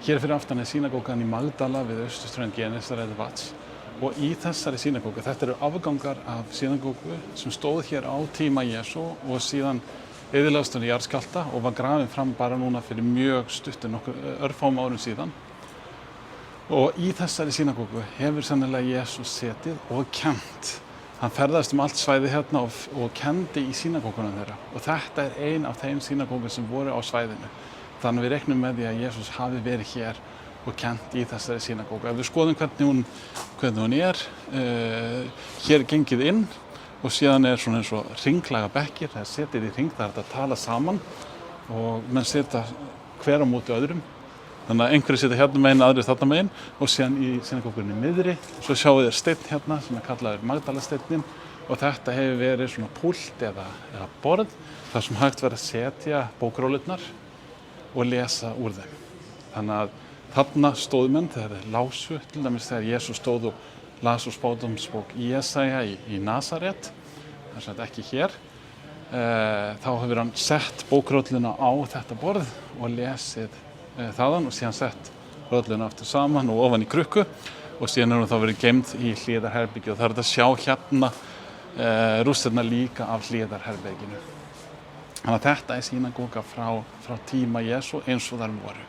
Hér fyrir aftan synagógan í Magdala við austurströnd Genesaretvatns og í þessari synagógu, þetta eru afgangar af synagógu sem stóð hér á tíma Jesú og síðan eyðilagðist hún í jarðskjálfta og var grafin fram bara núna fyrir mjög stuttum örfáum árum síðan. Og í þessari synagógu hefur sennilega Jesú setið og kennt. Hann ferðaðist allt svæði hérna og kenndi í synagógunum þeirra og þetta ein af þeim synagógum sem voru á svæðinu. Þannig við reiknum með því að Jesús hafi verið hér og kennt í þessari synagógu. Ef við skoðum hvernig hún hér er gengið inn og síðan svona eins og hringlaga bekkir, það er setið í hring, það er hægt að tala saman og menn sitja hver á móti öðrum. Þannig að einhverjir sitja hérna megin, aðrir þarna megin og síðan í synagógunni miðri. Svo sjáum við steinn hérna sem er kallaður Magdalasteinninn og þetta hefur verið svona púlt eða borð þar sem hægt verið að setja bókrólurnar og lesa úr þeim. Þannig að þarna stóðu menn þegar þeir lásu, til dæmis þegar Jesús stóð og las úr spádómsbók Jesaja í Nasaret, það er ekki hér, þá hefur hann sett bókrólluna á þetta borð og lesið þaðan og síðan sett rólluna aftur saman og ofan í krukku og síðan er hún þá verið geymd í hliðarherbergi og það er hægt að sjá hérna rústirnar líka af hliðarherberginu. Þannig að þetta er synagóga frá tíma Jesú eins og þær voru.